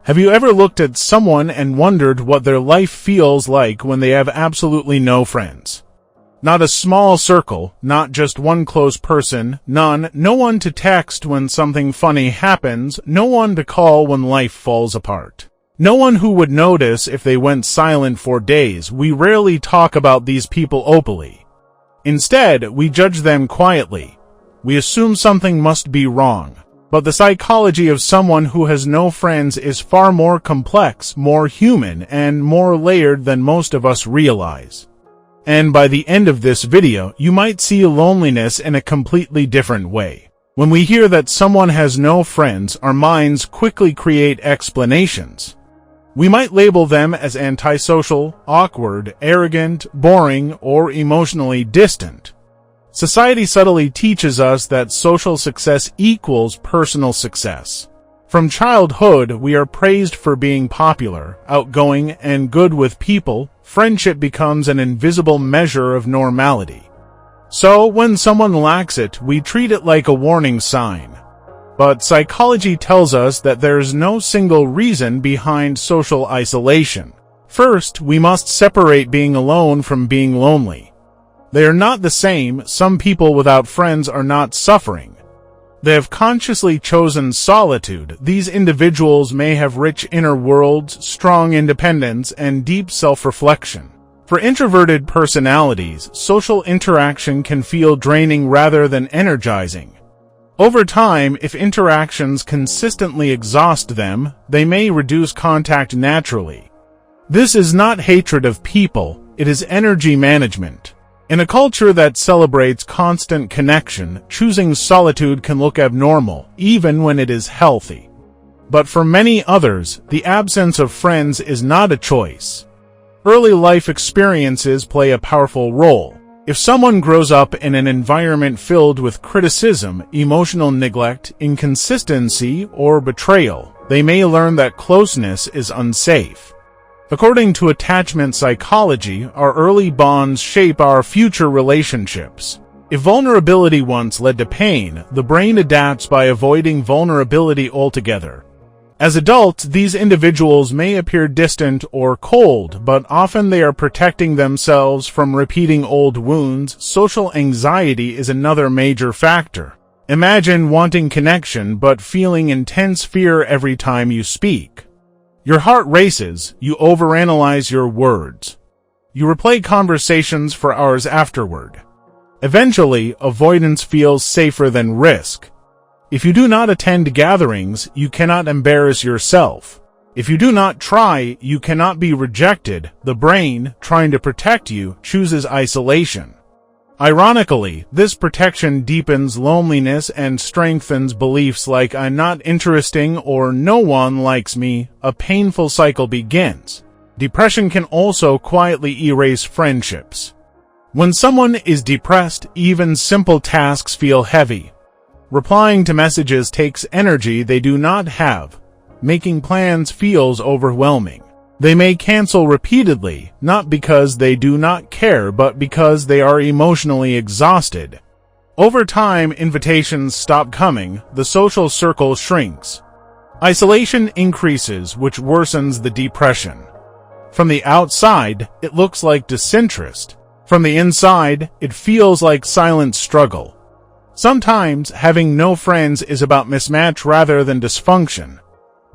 Have you ever looked at someone and wondered what their life feels like when they have absolutely no friends? Not a small circle, not just one close person, no one to text when something funny happens, no one to call when life falls apart. No one who would notice if they went silent for days. We rarely talk about these people openly. Instead, we judge them quietly. We assume something must be wrong. But the psychology of someone who has no friends is far more complex, more human, and more layered than most of us realize. And by the end of this video, you might see loneliness in a completely different way. When we hear that someone has no friends, our minds quickly create explanations. We might label them as antisocial, awkward, arrogant, boring, or emotionally distant. Society subtly teaches us that social success equals personal success. From childhood, we are praised for being popular, outgoing, and good with people. Friendship becomes an invisible measure of normality. So, when someone lacks it, we treat it like a warning sign. But psychology tells us that there's no single reason behind social isolation. First, we must separate being alone from being lonely. They are not the same. Some people without friends are not suffering. They have consciously chosen solitude. These individuals may have rich inner worlds, strong independence, and deep self-reflection. For introverted personalities, social interaction can feel draining rather than energizing. Over time, if interactions consistently exhaust them, they may reduce contact naturally. This is not hatred of people, it is energy management. In a culture that celebrates constant connection, choosing solitude can look abnormal, even when it is healthy. But for many others, the absence of friends is not a choice. Early life experiences play a powerful role. If someone grows up in an environment filled with criticism, emotional neglect, inconsistency, or betrayal, they may learn that closeness is unsafe. According to attachment psychology, our early bonds shape our future relationships. If vulnerability once led to pain, the brain adapts by avoiding vulnerability altogether. As adults, these individuals may appear distant or cold, but often they are protecting themselves from repeating old wounds. Social anxiety is another major factor. Imagine wanting connection but feeling intense fear every time you speak. Your heart races, you overanalyze your words. You replay conversations for hours afterward. Eventually, avoidance feels safer than risk. If you do not attend gatherings, you cannot embarrass yourself. If you do not try, you cannot be rejected. The brain, trying to protect you, chooses isolation. Ironically, this protection deepens loneliness and strengthens beliefs like "I'm not interesting" or "no one likes me." A painful cycle begins. Depression can also quietly erase friendships. When someone is depressed, even simple tasks feel heavy. Replying to messages takes energy they do not have. Making plans feels overwhelming. They may cancel repeatedly, not because they do not care, but because they are emotionally exhausted. Over time, invitations stop coming, the social circle shrinks. Isolation increases, which worsens the depression. From the outside, it looks like disinterest. From the inside, it feels like silent struggle. Sometimes, having no friends is about mismatch rather than dysfunction.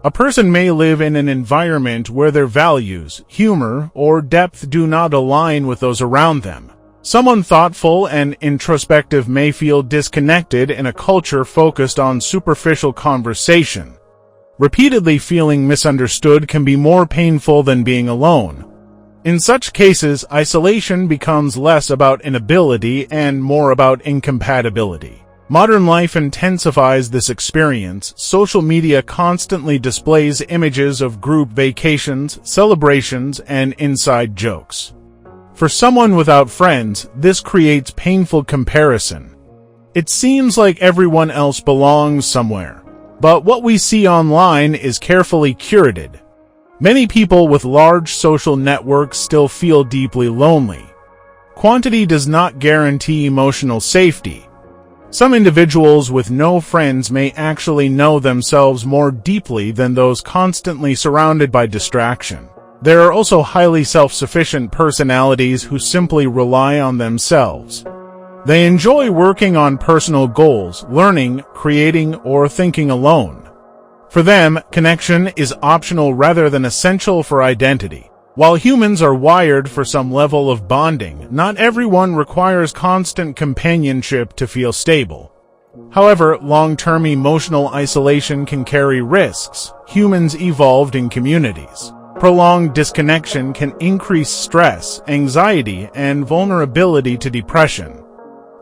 A person may live in an environment where their values, humor, or depth do not align with those around them. Someone thoughtful and introspective may feel disconnected in a culture focused on superficial conversation. Repeatedly feeling misunderstood can be more painful than being alone. In such cases, isolation becomes less about inability and more about incompatibility. Modern life intensifies this experience. Social media constantly displays images of group vacations, celebrations, and inside jokes. For someone without friends, this creates painful comparison. It seems like everyone else belongs somewhere. But what we see online is carefully curated. Many people with large social networks still feel deeply lonely. Quantity does not guarantee emotional safety. Some individuals with no friends may actually know themselves more deeply than those constantly surrounded by distraction. There are also highly self-sufficient personalities who simply rely on themselves. They enjoy working on personal goals, learning, creating, or thinking alone. For them, connection is optional rather than essential for identity. While humans are wired for some level of bonding, not everyone requires constant companionship to feel stable. However, long-term emotional isolation can carry risks. Humans evolved in communities. Prolonged disconnection can increase stress, anxiety, and vulnerability to depression.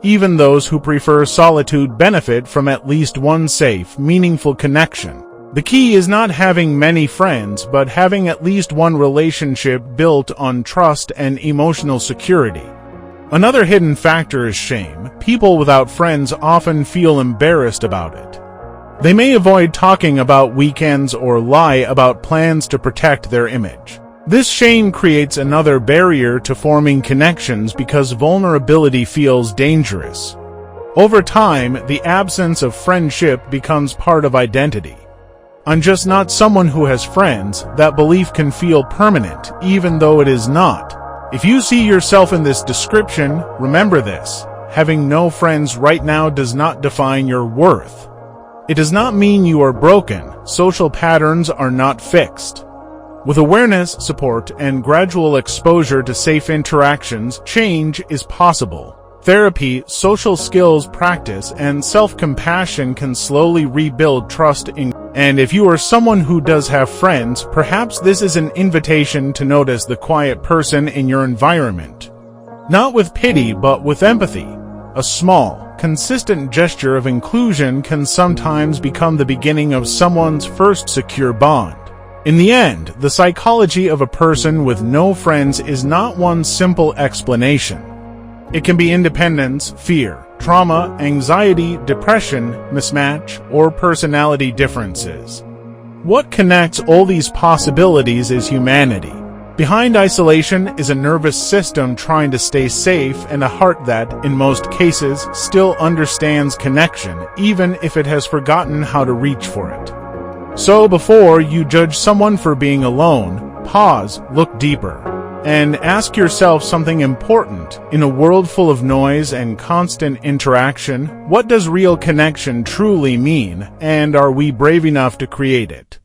Even those who prefer solitude benefit from at least one safe, meaningful connection. The key is not having many friends, but having at least one relationship built on trust and emotional security. Another hidden factor is shame. People without friends often feel embarrassed about it. They may avoid talking about weekends or lie about plans to protect their image. This shame creates another barrier to forming connections because vulnerability feels dangerous. Over time, the absence of friendship becomes part of identity. "I'm just not someone who has friends," that belief can feel permanent, even though it is not. If you see yourself in this description, remember this: having no friends right now does not define your worth. It does not mean you are broken. Social patterns are not fixed. With awareness, support, and gradual exposure to safe interactions, change is possible. Therapy, social skills practice, and self-compassion can slowly rebuild trust in. And if you are someone who does have friends, perhaps this is an invitation to notice the quiet person in your environment. Not with pity, but with empathy. A small, consistent gesture of inclusion can sometimes become the beginning of someone's first secure bond. In the end, the psychology of a person with no friends is not one simple explanation. It can be independence, fear, trauma, anxiety, depression, mismatch, or personality differences. What connects all these possibilities is humanity. Behind isolation is a nervous system trying to stay safe and a heart that, in most cases, still understands connection, even if it has forgotten how to reach for it. So before you judge someone for being alone, pause, look deeper, and ask yourself something important. In a world full of noise and constant interaction, what does real connection truly mean, and are we brave enough to create it?